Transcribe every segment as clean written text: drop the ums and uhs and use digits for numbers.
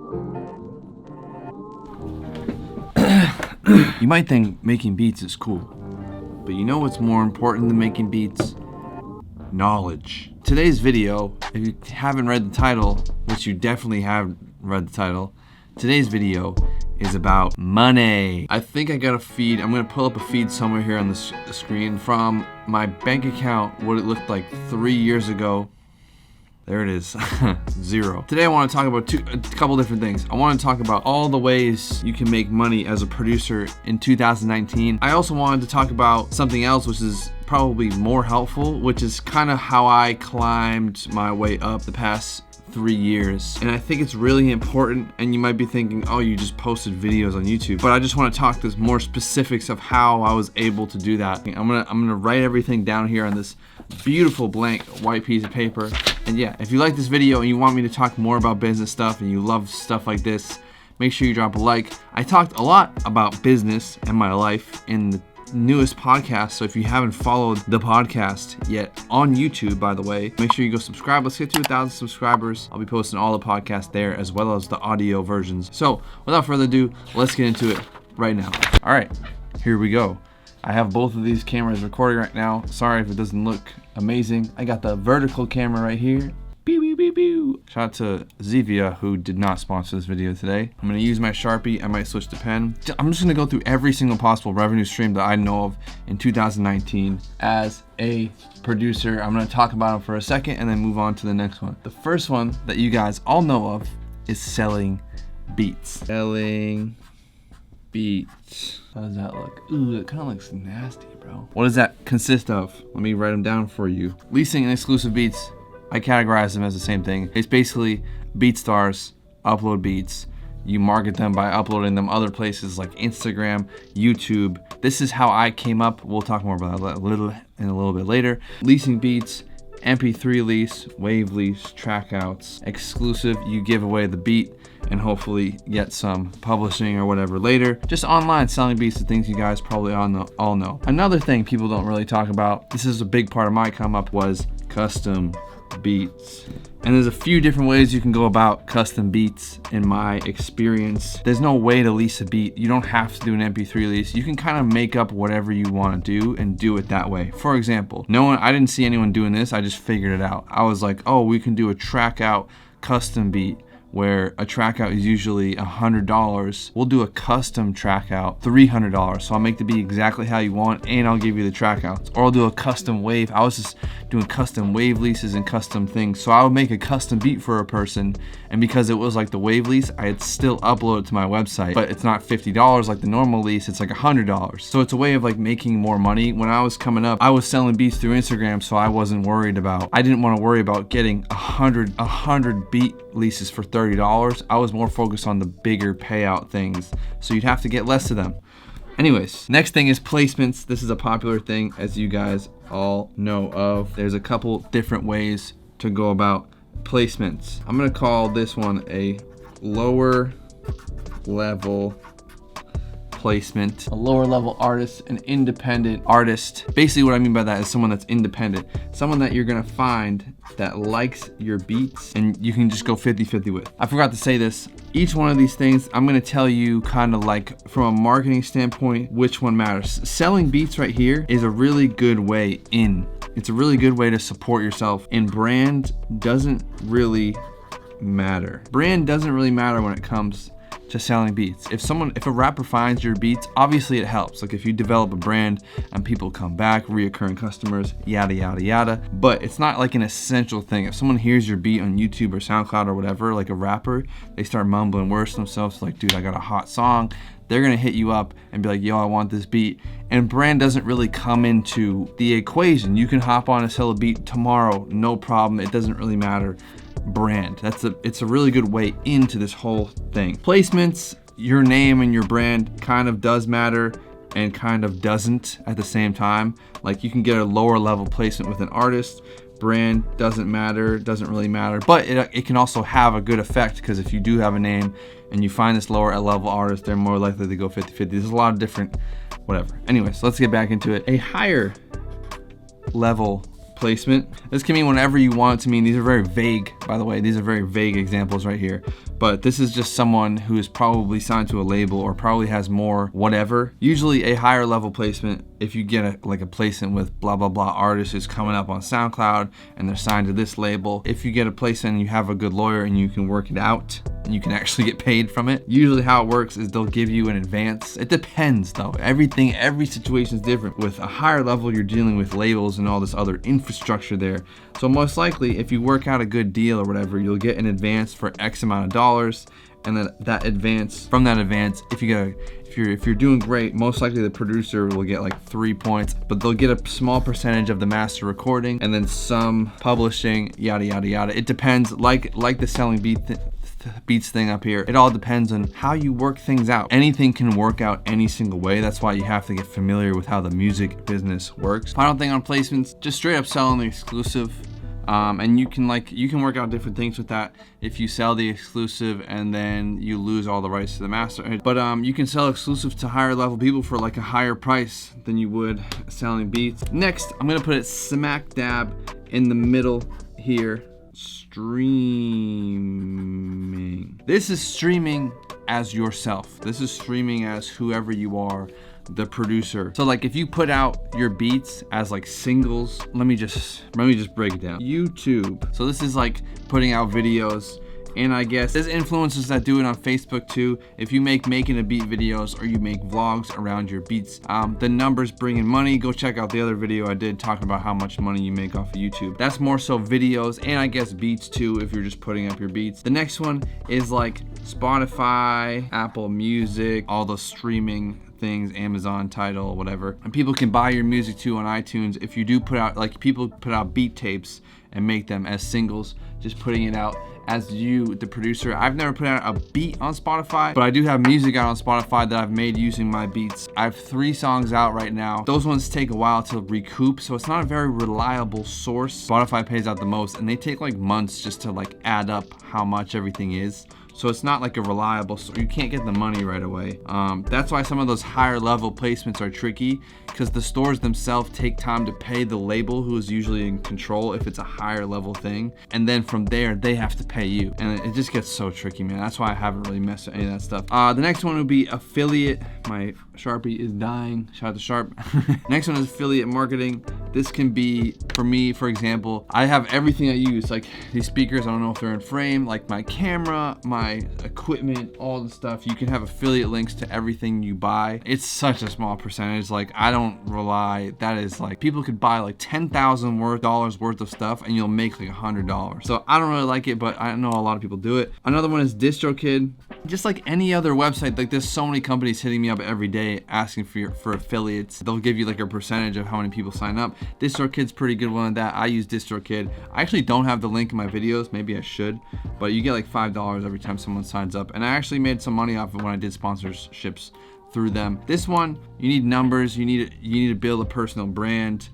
You might think making beats is cool, but you know what's more important than making beats? Knowledge. Today's video, if you haven't read the title, which you definitely have read the title, today's video is about money. I think I got a feed. I'm gonna pull up a feed somewhere here on the screen from my bank account, what it looked like 3 years ago. There it is, 0. Today I want to talk about a couple different things. I want to talk about all the ways you can make money as a producer in 2019. I also wanted to talk about something else which is probably more helpful, which is kind of how I climbed my way up the past 3 years. And I think it's really important, and you might be thinking, oh, you just posted videos on YouTube. But I just want to talk to more specifics of how I was able to do that. I'm gonna write everything down here on this beautiful blank white piece of paper. And yeah, if you like this video and you want me to talk more about business stuff and you love stuff like this, make sure you drop a like. I talked a lot about business and my life in the newest podcast, so if you haven't followed the podcast yet on YouTube, by the way, make sure you go subscribe. Let's get to 1,000 subscribers. I'll be posting all the podcasts there as well as the audio versions. So without further ado, let's get into it right now. All right, here we go. I have both of these cameras recording right now. Sorry if it doesn't look amazing. I got the vertical camera right here. Pew, pew, pew, pew. Shout out to Zevia, who did not sponsor this video today. I'm gonna use my Sharpie. I might switch to pen. I'm just gonna go through every single possible revenue stream that I know of in 2019 as a producer. I'm gonna talk about them for a second and then move on to the next one. The first one that you guys all know of is selling beats. Selling beats. How does that look? Ooh, it kind of looks nasty, bro. What does that consist of? Let me write them down for you. Leasing and exclusive beats. I categorize them as the same thing. It's basically BeatStars upload beats. You market them by uploading them other places like Instagram, YouTube. This is how I came up. We'll talk more about that in a little bit later. Leasing beats, MP3 lease, wave lease, track outs. Exclusive, you give away the beat and hopefully get some publishing or whatever later. Just online selling beats, the things you guys probably all know. Another thing people don't really talk about, this is a big part of my come up, was custom beats. And there's a few different ways you can go about custom beats in my experience. There's no way to lease a beat. You don't have to do an MP3 lease. You can kind of make up whatever you want to do and do it that way. For example, I didn't see anyone doing this. I just figured it out. I was like, oh, we can do a track out custom beat, where a track out is usually $100. We'll do a custom track out, $300. So I'll make the beat exactly how you want and I'll give you the track outs. Or I'll do a custom wave. I was just doing custom wave leases and custom things. So I would make a custom beat for a person, and because it was like the wave lease, I'd still upload it to my website, but it's not $50 like the normal lease, it's like $100. So it's a way of like making more money. When I was coming up, I was selling beats through Instagram, so I didn't want to worry about getting 100 beat leases for $30. I was more focused on the bigger payout things, so you'd have to get less of them. Anyways, next thing is placements. This is a popular thing, as you guys all know of. There's a couple different ways to go about placements. I'm gonna call this one a lower level placement. A lower level artist, an independent artist. Basically what I mean by that is someone that's independent. Someone that you're gonna find that likes your beats and you can just go 50-50 with. I forgot to say this. Each one of these things, I'm gonna tell you kind of like from a marketing standpoint, which one matters. Selling beats right here is a really good way in. It's a really good way to support yourself, and brand doesn't really matter. Brand doesn't really matter when it comes to selling beats. If a rapper finds your beats, obviously it helps. Like if you develop a brand and people come back, reoccurring customers, yada, yada, yada. But it's not like an essential thing. If someone hears your beat on YouTube or SoundCloud or whatever, like a rapper, they start mumbling words to themselves like, dude, I got a hot song. They're gonna hit you up and be like, yo, I want this beat. And brand doesn't really come into the equation. You can hop on and sell a beat tomorrow, no problem. It doesn't really matter. Brand, it's a really good way into this whole thing. Placements, your name and your brand kind of does matter and kind of doesn't at the same time. Like you can get a lower level placement with an artist. Brand doesn't really matter, but it can also have a good effect, because if you do have a name and you find this lower level artist, they're more likely to go 50-50. There's a lot of different whatever. Anyways, let's get back into it. A higher level placement. This can mean whenever you want it to mean. These are very vague, by the way. These are very vague examples right here. But this is just someone who is probably signed to a label or probably has more whatever. Usually a higher level placement, if you get a placement with blah blah blah artist who's coming up on SoundCloud and they're signed to this label. If you get a placement and you have a good lawyer and you can work it out and you can actually get paid from it. Usually how it works is they'll give you an advance. It depends though. Every situation is different. With a higher level, you're dealing with labels and all this other infrastructure there. So most likely if you work out a good deal or whatever, you'll get an advance for X amount of dollars. And then from that advance, if you're doing great, most likely the producer will get like 3 points, but they'll get a small percentage of the master recording and then some publishing, yada yada yada. It depends, like the selling beats thing up here. It all depends on how you work things out. Anything can work out any single way. That's why you have to get familiar with how the music business works. Final thing on placements, just straight up selling the exclusive. And you can work out different things with that if you sell the exclusive and then you lose all the rights to the master. But you can sell exclusive to higher level people for like a higher price than you would selling beats. Next, I'm gonna put it smack dab in the middle here. Streaming. This is streaming as yourself. This is streaming as whoever you are, the producer. So like if you put out your beats as like singles, let me just break it down. YouTube. So this is like putting out videos, and I guess there's influencers that do it on Facebook too. If you making a beat videos or you make vlogs around your beats, the numbers bring in money. Go check out the other video I did talking about how much money you make off of YouTube. That's more so videos, and I guess beats too if you're just putting up your beats. The next one is like Spotify, Apple Music, all the streaming things, Amazon, Tidal, whatever. And people can buy your music too on iTunes. If you do put out, like people put out beat tapes and make them as singles, just putting it out as you, the producer. I've never put out a beat on Spotify, but I do have music out on Spotify that I've made using my beats. I have 3 songs out right now. Those ones take a while to recoup, so it's not a very reliable source. Spotify pays out the most, and they take like months just to like add up how much everything is. So it's not like a reliable, so you can't get the money right away. That's why some of those higher level placements are tricky, because the stores themselves take time to pay the label, who is usually in control if it's a higher level thing. And then from there, they have to pay you. And it just gets so tricky, man. That's why I haven't really messed with any of that stuff. The next one would be affiliate. My Sharpie is dying. Shout out to Sharp. Next one is affiliate marketing. This can be, for me, for example, I have everything I use, like these speakers, I don't know if they're in frame, like my camera, my equipment, all the stuff. You can have affiliate links to everything you buy. It's such a small percentage. Like I don't rely, that is like, people could buy like $10,000 worth of stuff and you'll make like $100. So I don't really like it, but I know a lot of people do it. Another one is DistroKid. Just like any other website, like there's so many companies hitting me up every day asking for affiliates. They'll give you like a percentage of how many people sign up. DistroKid's pretty good one at that. I use DistroKid. I actually don't have the link in my videos. Maybe I should, but you get like $5 every time someone signs up. And I actually made some money off of when I did sponsorships through them. This one, you need numbers. You need to build a personal brand.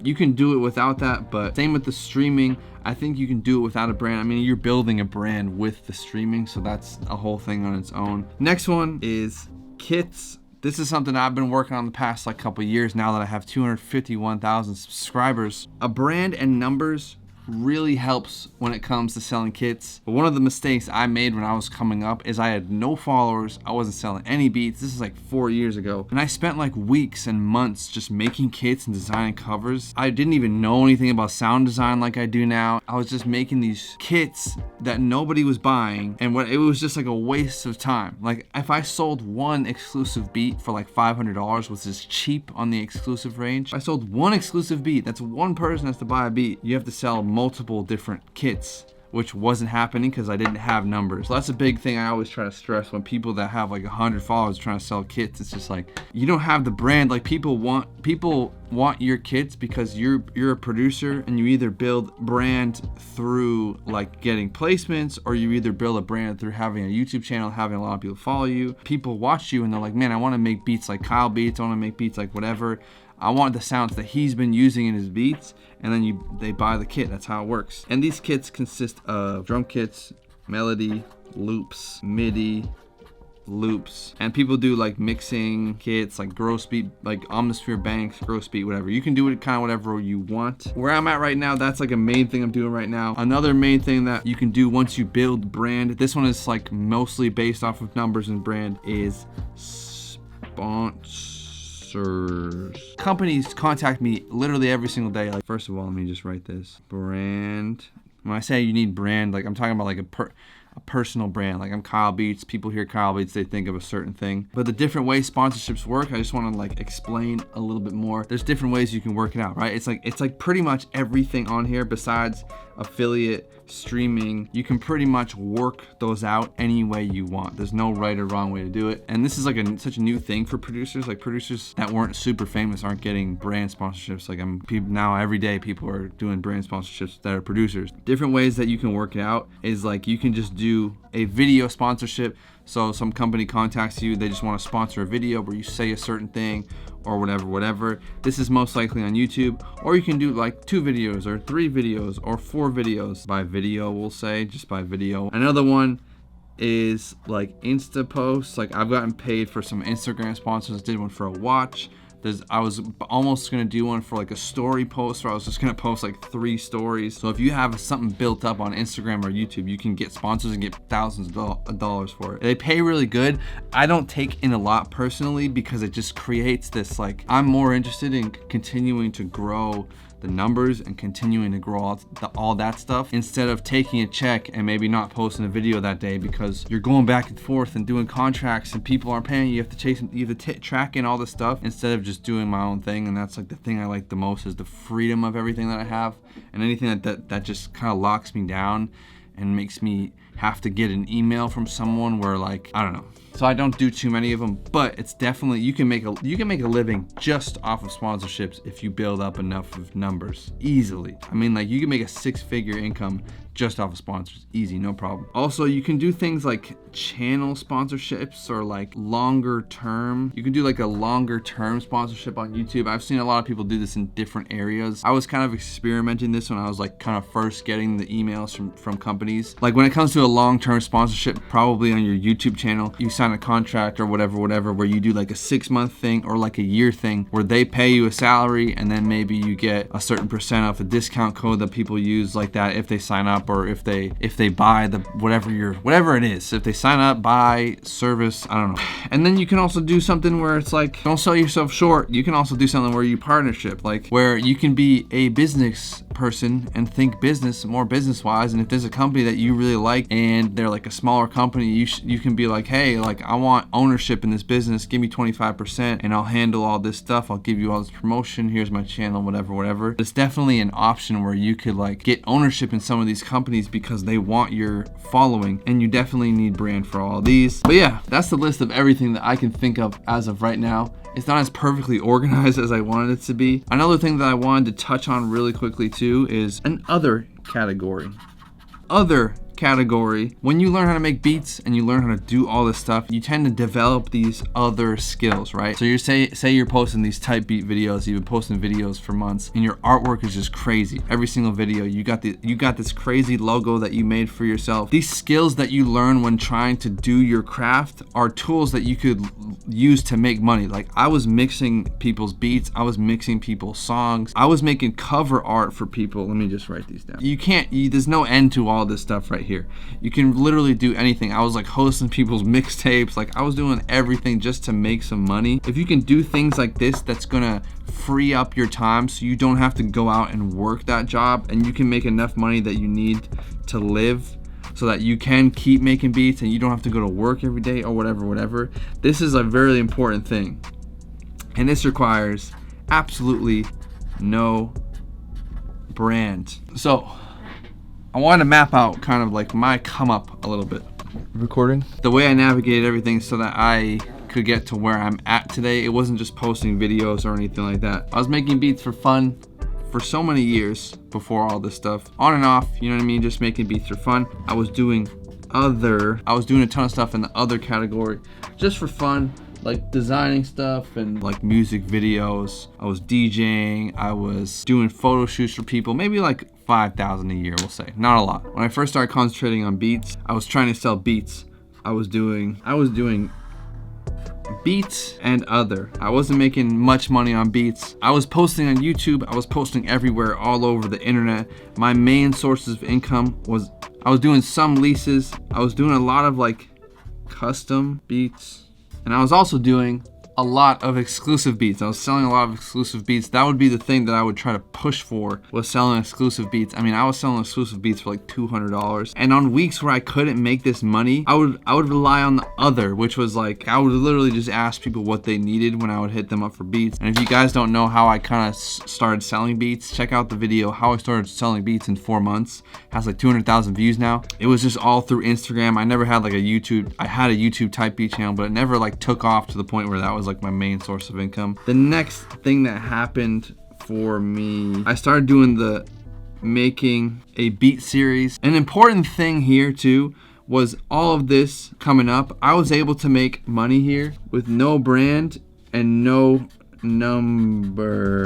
You can do it without that, but same with the streaming. I think you can do it without a brand. I mean, you're building a brand with the streaming, so that's a whole thing on its own. Next one is kits. This is something I've been working on the past like couple years now that I have 251,000 subscribers. A brand and numbers really helps when it comes to selling kits. But one of the mistakes I made when I was coming up is I had no followers. I wasn't selling any beats. This is like 4 years ago. And I spent like weeks and months just making kits and designing covers. I didn't even know anything about sound design like I do now. I was just making these kits that nobody was buying, and it was just like a waste of time. Like if I sold one exclusive beat for like $500, which is cheap on the exclusive range. If I sold one exclusive beat, that's one person has to buy a beat. You have to sell multiple different kits, which wasn't happening because I didn't have numbers. So that's a big thing I always try to stress when people that have like 100 followers trying to sell kits. It's just like, you don't have the brand. Like people want your kits because you're a producer, and you either build brand through like getting placements, or you either build a brand through having a YouTube channel, having a lot of people follow you. People watch you and they're like, man, I want to make beats like Kyle beats. I want to make beats like whatever. I want the sounds that he's been using in his beats, and then they buy the kit. That's how it works. And these kits consist of drum kits, melody, loops, MIDI, loops, and people do like mixing kits, like gross beat, like Omnisphere banks, gross beat, whatever. You can do it kind of whatever you want. Where I'm at right now, that's like a main thing I'm doing right now. Another main thing that you can do once you build brand, this one is like mostly based off of numbers and brand, is sponsors. Companies contact me literally every single day. Like, first of all, let me just write this. Brand. When I say you need brand, like I'm talking about like a personal brand. Like I'm Kyle Beats. People hear Kyle Beats, they think of a certain thing. But the different ways sponsorships work, I just want to like explain a little bit more. There's different ways you can work it out, right? It's like pretty much everything on here besides affiliate, streaming. You can pretty much work those out any way you want. There's no right or wrong way to do it. And this is like such a new thing for producers. Like producers that weren't super famous aren't getting brand sponsorships. Like now every day people are doing brand sponsorships that are producers. Different ways that you can work it out is like you can just do a video sponsorship. So some company contacts you, they just want to sponsor a video where you say a certain thing or whatever. This is most likely on YouTube, or you can do like 2 videos or 3 videos or 4 videos. By video, we'll say, just by video. Another one is like Insta posts. Like I've gotten paid for some Instagram sponsors. Did one for a watch. I was almost gonna do one for like a story post where I was just gonna post like 3 stories. So if you have something built up on Instagram or YouTube, you can get sponsors and get thousands of dollars for it. They pay really good. I don't take in a lot personally because it just creates this, like, I'm more interested in continuing to grow the numbers and continuing to grow all that stuff instead of taking a check and maybe not posting a video that day because you're going back and forth and doing contracts and people aren't paying you. You have to chase, you have to track in all this stuff instead of just doing my own thing. And that's like the thing I like the most, is the freedom of everything that I have, and anything that just kind of locks me down and makes me have to get an email from someone where, like, I don't know. So I don't do too many of them, but it's definitely, you can make a living just off of sponsorships if you build up enough of numbers easily. I mean, like, you can make a 6-figure income just off of sponsors, easy, no problem. Also, you can do things like channel sponsorships or like longer term. You can do like a longer term sponsorship on YouTube. I've seen a lot of people do this in different areas. I was kind of experimenting this when I was like kind of first getting the emails from companies. Like when it comes to a long-term sponsorship, probably on your YouTube channel, you sign a contract or whatever, where you do like a 6-month thing or like a year thing where they pay you a salary and then maybe you get a certain percent off a discount code that people use like that if they sign up, or if they buy the whatever it is. If they sign up, buy, service, I don't know. And then you can also do something where it's like, don't sell yourself short. You can also do something where you partnership, like where you can be a business person and think more business wise. And if there's a company that you really like and they're like a smaller company, you can be like, hey, like I want ownership in this business, give me 25% and I'll handle all this stuff. I'll give you all this promotion. Here's my channel, whatever. It's definitely an option where you could like get ownership in some of these companies because they want your following, and you definitely need brand for all these. But yeah, that's the list of everything that I can think of as of right now. It's not as perfectly organized as I wanted it to be. Another thing that I wanted to touch on really quickly too is an other category. When you learn how to make beats and you learn how to do all this stuff, you tend to develop these other skills, right? So you say you're posting these type beat videos, you've been posting videos for months, and your artwork is just crazy. Every single video, you got this crazy logo that you made for yourself. These skills that you learn when trying to do your craft are tools that you could use to make money. Like I was mixing people's beats, I was mixing people's songs, I was making cover art for people. Let me just write these down. There's no end to all this stuff right here. You can literally do anything. I was like hosting people's mixtapes. Like I was doing everything just to make some money. If you can do things like this, that's gonna free up your time so you don't have to go out and work that job, and you can make enough money that you need to live so that you can keep making beats and you don't have to go to work every day or whatever. This is a very important thing, and this requires absolutely no brand. So I wanted to map out kind of like my come up a little bit. Recording? The way I navigated everything so that I could get to where I'm at today. It wasn't just posting videos or anything like that. I was making beats for fun for so many years before all this stuff. On and off, you know what I mean? Just making beats for fun. I was doing a ton of stuff in the other category just for fun, like designing stuff and like music videos. I was DJing, I was doing photo shoots for people, maybe like 5,000 a year, we'll say, not a lot. When I first started concentrating on beats, I was trying to sell beats I was doing beats and other. I wasn't making much money on beats. I was posting on YouTube. I was posting everywhere, all over the internet. My main sources of income was I was doing some leases. I was doing a lot of like custom beats, and I was also doing a lot of exclusive beats. I was selling a lot of exclusive beats. That would be the thing that I would try to push for, was selling exclusive beats. I mean, I was selling exclusive beats for like $200. And on weeks where I couldn't make this money, I would rely on the other, which was like, I would literally just ask people what they needed when I would hit them up for beats. And if you guys don't know how I kind of started selling beats, check out the video, how I started selling beats in 4 months. It has like 200,000 views now. It was just all through Instagram. I never had like a YouTube, I had a YouTube type beat channel, but it never like took off to the point where that was like my main source of income. The next thing that happened for me, I started doing making a beat series. An important thing here too was all of this coming up. I was able to make money here with no brand and no numbers.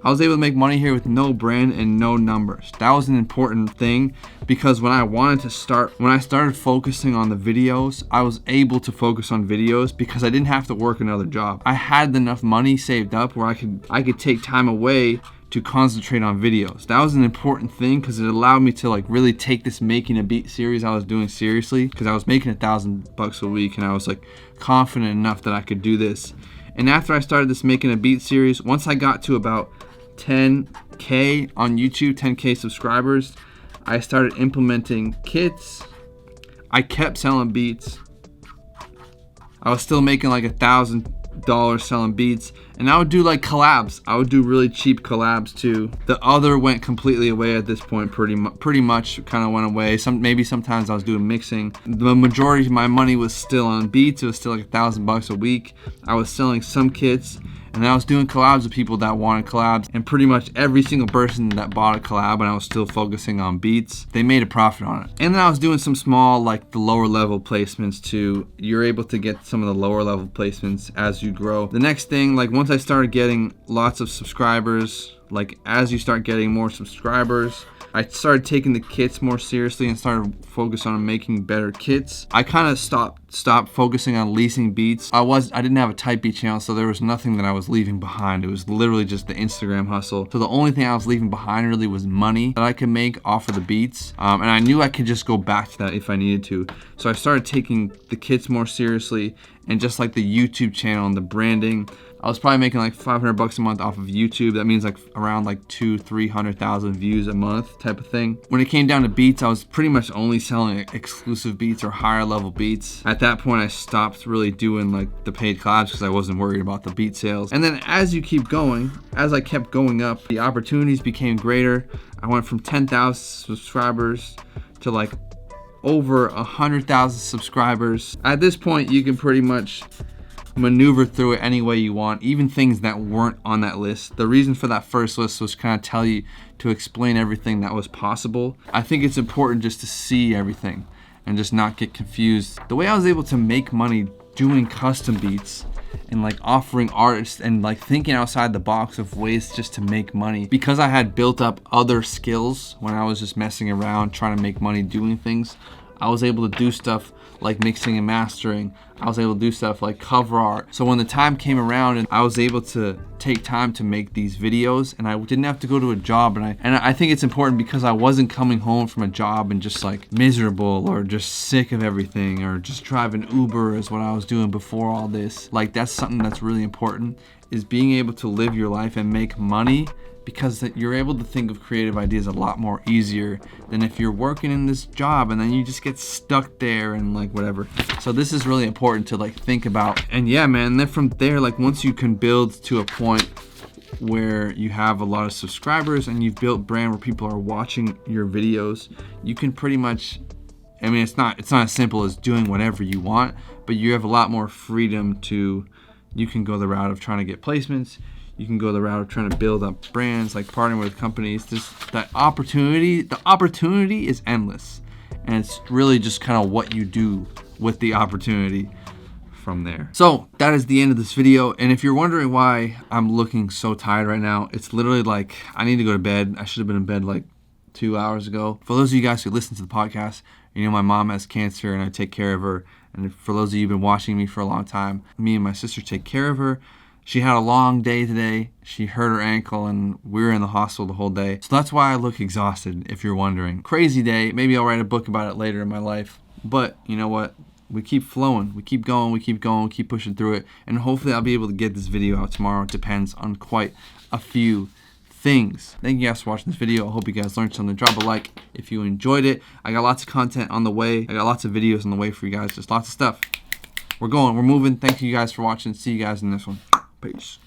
I was able to make money here with no brand and no numbers. That was an important thing, because when I started focusing on the videos, I was able to focus on videos because I didn't have to work another job. I had enough money saved up where I could take time away to concentrate on videos. That was an important thing because it allowed me to like really take this making a beat series I was doing seriously, because I was making $1,000 a week and I was like confident enough that I could do this. And after I started this making a beat series, once I got to about 10K on YouTube, 10K subscribers, I started implementing kits. I kept selling beats. I was still making like $1,000 selling beats, and I would do like collabs. I would do really cheap collabs too. The other went completely away at this point. Pretty much kind of went away. Maybe sometimes I was doing mixing. The majority of my money was still on beats. It was still like $1,000 a week. I was selling some kits, and I was doing collabs with people that wanted collabs, and pretty much every single person that bought a collab, and I was still focusing on beats, they made a profit on it. And then I was doing some small, like the lower level placements too. You're able to get some of the lower level placements as you grow. The next thing, like once I started getting lots of subscribers, like as you start getting more subscribers, I started taking the kits more seriously and started focusing on making better kits. I kind of stopped focusing on leasing beats. I didn't have a type beat channel, so there was nothing that I was leaving behind. It was literally just the Instagram hustle. So the only thing I was leaving behind really was money that I could make off of the beats. And I knew I could just go back to that if I needed to. So I started taking the kits more seriously, and just like the YouTube channel and the branding, I was probably making like $500 a month off of YouTube. That means like around like 200,000-300,000 views a month type of thing. When it came down to beats, I was pretty much only selling exclusive beats or higher level beats. At that point, I stopped really doing like the paid collabs because I wasn't worried about the beat sales. And then as you keep going, as I kept going up, the opportunities became greater. I went from 10,000 subscribers to like over 100,000 subscribers. At this point, you can pretty much maneuver through it any way you want, even things that weren't on that list. The reason for that first list was kind of to explain everything that was possible. I think it's important just to see everything and just not get confused. The way I was able to make money doing custom beats and like offering artists and like thinking outside the box of ways just to make money, because I had built up other skills when I was just messing around trying to make money doing things, I was able to do stuff like mixing and mastering. I was able to do stuff like cover art. So when the time came around and I was able to take time to make these videos, and I didn't have to go to a job, and I think it's important because I wasn't coming home from a job and just like miserable or just sick of everything or just driving Uber is what I was doing before all this. Like that's something that's really important, is being able to live your life and make money, because that you're able to think of creative ideas a lot more easier than if you're working in this job and then you just get stuck there and like whatever. So this is really important to like think about. And yeah, man, then from there, like once you can build to a point where you have a lot of subscribers and you've built brand where people are watching your videos, you can pretty much, I mean, it's not as simple as doing whatever you want, but you have a lot more freedom to, you can go the route of trying to get placements. You can go the route of trying to build up brands, like partnering with companies. The opportunity is endless. And it's really just kind of what you do with the opportunity from there. So that is the end of this video. And if you're wondering why I'm looking so tired right now, it's literally like I need to go to bed. I should have been in bed like 2 hours ago. For those of you guys who listen to the podcast, You know, my mom has cancer and I take care of her. And for those of you who've been watching me for a long time, me and my sister take care of her. She had a long day today. She hurt her ankle and we were in the hospital the whole day. So that's why I look exhausted, if you're wondering. Crazy day. Maybe I'll write a book about it later in my life. But you know what? We keep flowing. We keep going. We keep going. We keep pushing through it. And hopefully I'll be able to get this video out tomorrow. It depends on quite a few things. Thank you guys for watching this video. I hope you guys learned something. Drop a like if you enjoyed it. I got lots of content on the way. I got lots of videos on the way for you guys. Just lots of stuff. We're going. We're moving. Thank you guys for watching. See you guys in this one. Peace.